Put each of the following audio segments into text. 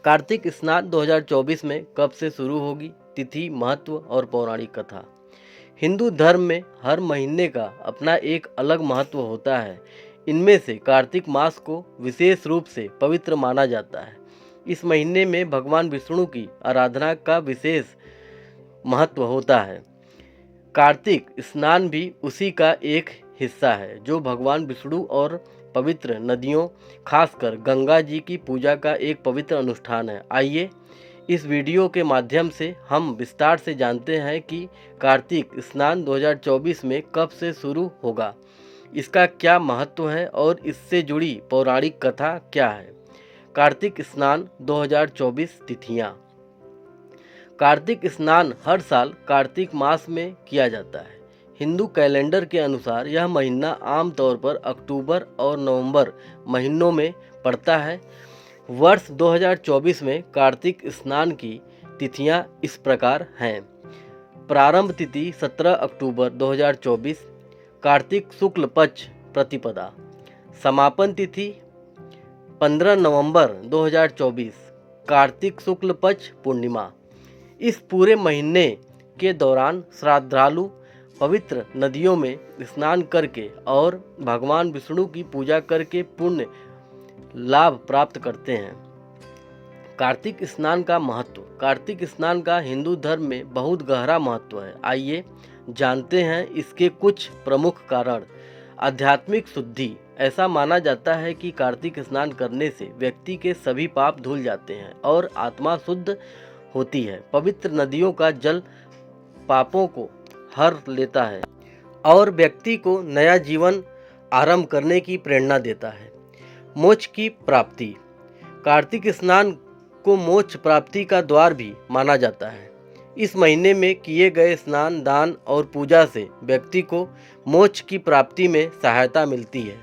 कार्तिक स्नान 2024 में कब से शुरू होगी? तिथि, महत्व और पौराणिक कथा। हिंदू धर्म में हर महीने का अपना एक अलग महत्व होता है। इनमें से कार्तिक मास को विशेष रूप से पवित्र माना जाता है। इस महीने में भगवान विष्णु की आराधना का विशेष महत्व होता है। कार्तिक स्नान भी उसी का एक हिस्सा है, जो भगवान विष्णु और पवित्र नदियों, खासकर गंगा जी की पूजा का एक पवित्र अनुष्ठान है। आइए इस वीडियो के माध्यम से हम विस्तार से जानते हैं कि कार्तिक स्नान 2024 में कब से शुरू होगा, इसका क्या महत्व है और इससे जुड़ी पौराणिक कथा क्या है। कार्तिक स्नान 2024 तिथियां। कार्तिक स्नान हर साल कार्तिक मास में किया जाता है। हिंदू कैलेंडर के अनुसार यह महीना आमतौर पर अक्टूबर और नवंबर महीनों में पड़ता है। वर्ष 2024 में कार्तिक स्नान की तिथियां इस प्रकार हैं। प्रारंभ तिथि 17 अक्टूबर 2024, कार्तिक शुक्ल पक्ष प्रतिपदा। समापन तिथि 15 नवंबर 2024, कार्तिक शुक्ल पक्ष पूर्णिमा। इस पूरे महीने के दौरान श्रद्धालु पवित्र नदियों में स्नान करके और भगवान विष्णु की पूजा करके पुण्य लाभ प्राप्त करते हैं। कार्तिक स्नान का महत्व। कार्तिक स्नान का हिंदू धर्म में बहुत गहरा महत्व है। आइए जानते हैं इसके कुछ प्रमुख कारण। आध्यात्मिक शुद्धि। ऐसा माना जाता है कि कार्तिक स्नान करने से व्यक्ति के सभी पाप धुल जाते हैं और आत्मा शुद्ध होती है। पवित्र नदियों का जल पापों को हर लेता है और व्यक्ति को नया जीवन आरंभ करने की प्रेरणा देता है। मोक्ष की प्राप्ति। कार्तिक स्नान को मोक्ष प्राप्ति का द्वार भी माना जाता है। इस महीने में किए गए स्नान, दान और पूजा से व्यक्ति को मोक्ष की प्राप्ति में सहायता मिलती है।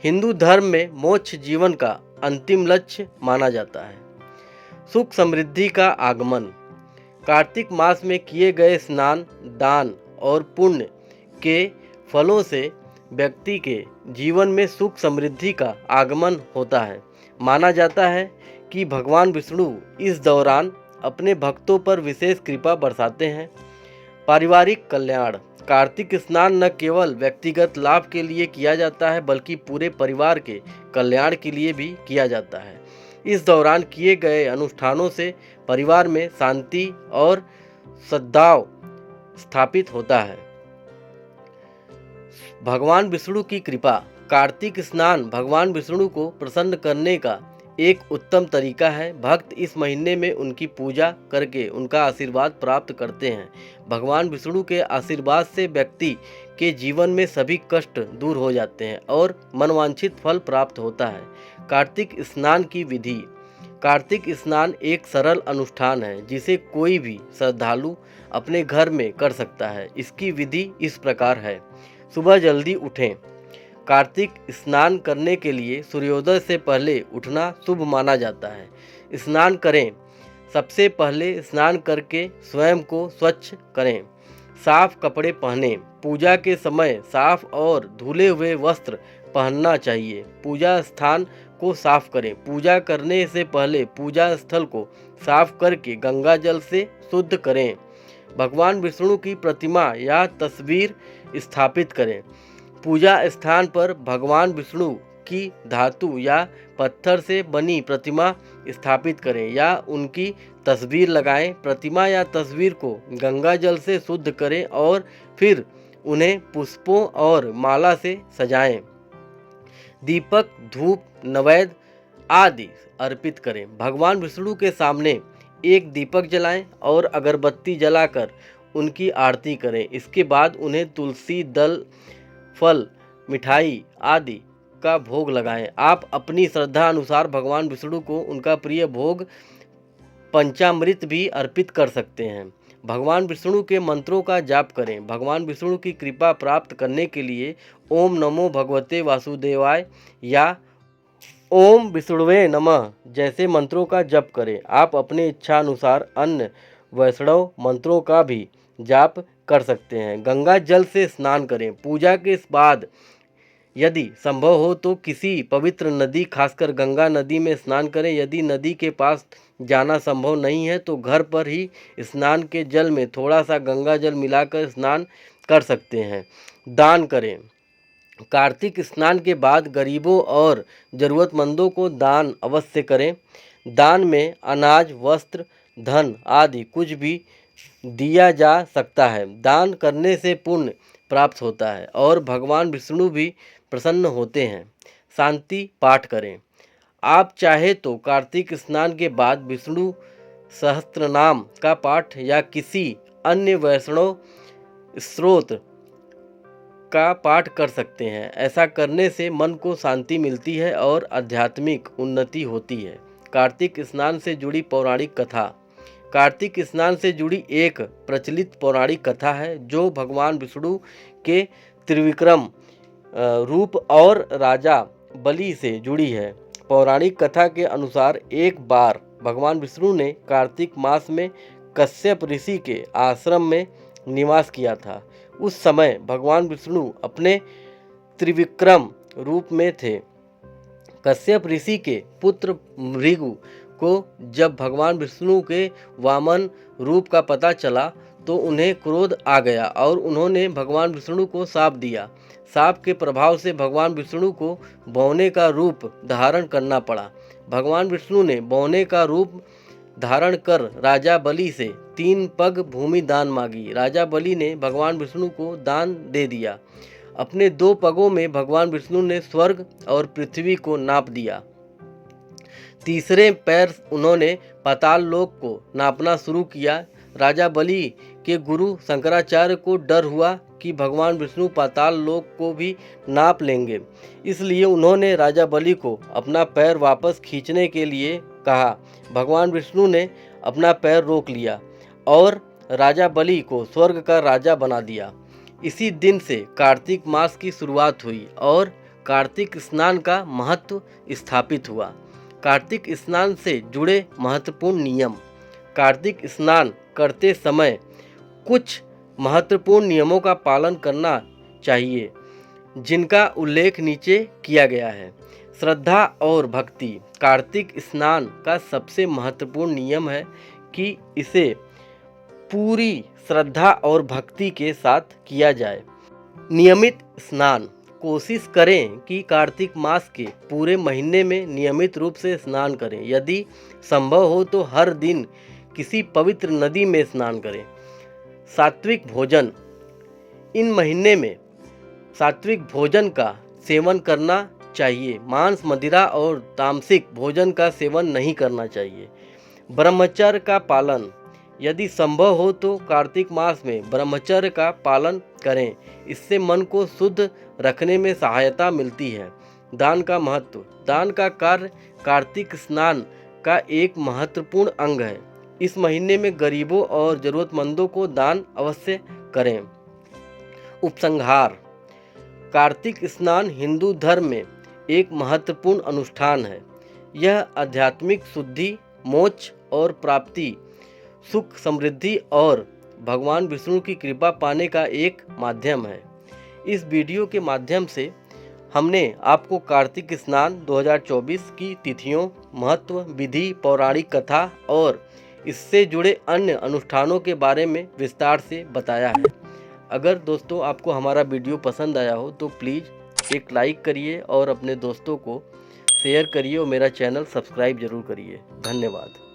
हिंदू धर्म में मोक्ष जीवन का अंतिम लक्ष्य माना जाता है। सुख समृद्धि का आगमन। कार्तिक मास में किए गए स्नान, दान और पुण्य के फलों से व्यक्ति के जीवन में सुख समृद्धि का आगमन होता है। माना जाता है कि भगवान विष्णु इस दौरान अपने भक्तों पर विशेष कृपा बरसाते हैं। पारिवारिक कल्याण। कार्तिक स्नान न केवल व्यक्तिगत लाभ के लिए किया जाता है, बल्कि पूरे परिवार के कल्याण के लिए भी किया जाता है। इस दौरान किए गए अनुष्ठानों से परिवार में शांति और सद्भाव स्थापित होता है। भगवान विष्णु की कृपा। कार्तिक स्नान भगवान विष्णु को प्रसन्न करने का एक उत्तम तरीका है। भक्त इस महीने में उनकी पूजा करके उनका आशीर्वाद प्राप्त करते हैं। भगवान विष्णु के आशीर्वाद से व्यक्ति के जीवन में सभी कष्ट दूर हो जाते हैं और मनवांछित फल प्राप्त होता है। कार्तिक स्नान की विधि। कार्तिक स्नान एक सरल अनुष्ठान है जिसे कोई भी श्रद्धालु अपने घर में कर सकता है। इसकी विधि इस प्रकार है। सुबह जल्दी उठें। कार्तिक स्नान करने के लिए सूर्योदय से पहले उठना शुभ माना जाता है। स्नान करें। सबसे पहले स्नान करके स्वयं को स्वच्छ करें। साफ कपड़े पहनें। पूजा के समय साफ और धुले हुए वस्त्र पहनना चाहिए। पूजा स्थान को साफ करें। पूजा करने से पहले पूजा स्थल को साफ करके गंगा जल से शुद्ध करें। भगवान विष्णु की प्रतिमा या तस्वीर स्थापित करें। पूजा स्थान पर भगवान विष्णु की धातु या पत्थर से बनी प्रतिमा स्थापित करें या उनकी तस्वीर लगाएं। प्रतिमा या तस्वीर को गंगा जल से शुद्ध करें और फिर उन्हें पुष्पों और माला से सजाएं। दीपक, धूप, नैवेद्य आदि अर्पित करें। भगवान विष्णु के सामने एक दीपक जलाएं और अगरबत्ती जलाकर उनकी आरती करें। इसके बाद उन्हें तुलसी दल, फल, मिठाई आदि का भोग लगाएं। आप अपनी श्रद्धा अनुसार भगवान विष्णु को उनका प्रिय भोग पंचामृत भी अर्पित कर सकते हैं। भगवान विष्णु के मंत्रों का जाप करें। भगवान विष्णु की कृपा प्राप्त करने के लिए ओम नमो भगवते वासुदेवाय या ओम विष्णुवे नमः जैसे मंत्रों का जप करें। आप अपने इच्छा अनुसार अन्य वैष्णव मंत्रों का भी जाप कर सकते हैं। गंगा जल से स्नान करें। पूजा के बाद यदि संभव हो तो किसी पवित्र नदी खासकर गंगा नदी में स्नान करें। यदि नदी के पास जाना संभव नहीं है तो घर पर ही स्नान के जल में थोड़ा सा गंगा जल मिलाकर स्नान कर सकते हैं। दान करें। कार्तिक स्नान के बाद गरीबों और ज़रूरतमंदों को दान अवश्य करें। दान में अनाज, वस्त्र, धन आदि कुछ भी दिया जा सकता है। दान करने से पुण्य प्राप्त होता है और भगवान विष्णु भी प्रसन्न होते हैं। शांति पाठ करें। आप चाहे तो कार्तिक स्नान के बाद विष्णु सहस्त्रनाम का पाठ या किसी अन्य वैष्णव स्रोत का पाठ कर सकते हैं। ऐसा करने से मन को शांति मिलती है और आध्यात्मिक उन्नति होती है। कार्तिक स्नान से जुड़ी पौराणिक कथा। कार्तिक स्नान से जुड़ी एक प्रचलित पौराणिक कथा है जो भगवान विष्णु के त्रिविक्रम रूप और राजा बलि से जुड़ी है। पौराणिक कथा के अनुसार एक बार भगवान विष्णु ने कार्तिक मास में कश्यप ऋषि के आश्रम में निवास किया था। उस समय भगवान विष्णु अपने त्रिविक्रम रूप में थे। कश्यप ऋषि के पुत्र भृगु को जब भगवान विष्णु के वामन रूप का पता चला तो उन्हें क्रोध आ गया और उन्होंने भगवान विष्णु को शाप दिया। शाप के प्रभाव से भगवान विष्णु को बौने का रूप धारण करना पड़ा। भगवान विष्णु ने बौने का रूप धारण कर राजा बलि से 3 पग भूमि दान मांगी। राजा बलि ने भगवान विष्णु को दान दे दिया। अपने 2 पगों में भगवान विष्णु ने स्वर्ग और पृथ्वी को नाप दिया। तीसरे पैर उन्होंने पाताल लोक को नापना शुरू किया। राजा बलि के गुरु शंकराचार्य को डर हुआ कि भगवान विष्णु पाताल लोक को भी नाप लेंगे, इसलिए उन्होंने राजा बलि को अपना पैर वापस खींचने के लिए कहा। भगवान विष्णु ने अपना पैर रोक लिया और राजा बलि को स्वर्ग का राजा बना दिया। इसी दिन से कार्तिक मास की शुरुआत हुई और कार्तिक स्नान का महत्व स्थापित हुआ। कार्तिक स्नान से जुड़े महत्वपूर्ण नियम। कार्तिक स्नान करते समय कुछ महत्वपूर्ण नियमों का पालन करना चाहिए जिनका उल्लेख नीचे किया गया है। श्रद्धा और भक्ति। कार्तिक स्नान का सबसे महत्वपूर्ण नियम है कि इसे पूरी श्रद्धा और भक्ति के साथ किया जाए। नियमित स्नान। कोशिश करें कि कार्तिक मास के पूरे महीने में नियमित रूप से स्नान करें। यदि संभव हो तो हर दिन किसी पवित्र नदी में स्नान करें। सात्विक भोजन। इन महीने में सात्विक भोजन का सेवन करना चाहिए। मांस, मदिरा और तामसिक भोजन का सेवन नहीं करना चाहिए। ब्रह्मचर्य का पालन। यदि संभव हो तो कार्तिक मास में ब्रह्मचर्य का पालन करें। इससे मन को शुद्ध रखने में सहायता मिलती है। दान का महत्व। दान का कार्य कार्तिक स्नान का एक महत्वपूर्ण अंग है। इस महीने में गरीबों और ज़रूरतमंदों को दान अवश्य करें। उपसंहार। कार्तिक स्नान हिंदू धर्म में एक महत्वपूर्ण अनुष्ठान है। यह आध्यात्मिक शुद्धि, मोक्ष और प्राप्ति, सुख, समृद्धि और भगवान विष्णु की कृपा पाने का एक माध्यम है। इस वीडियो के माध्यम से हमने आपको कार्तिक स्नान 2024 की तिथियों, महत्व, विधि, पौराणिक कथा और इससे जुड़े अन्य अनुष्ठानों के बारे में विस्तार से बताया है। अगर दोस्तों आपको हमारा वीडियो पसंद आया हो तो प्लीज़ एक लाइक करिए और अपने दोस्तों को शेयर करिए और मेरा चैनल सब्सक्राइब जरूर करिए। धन्यवाद।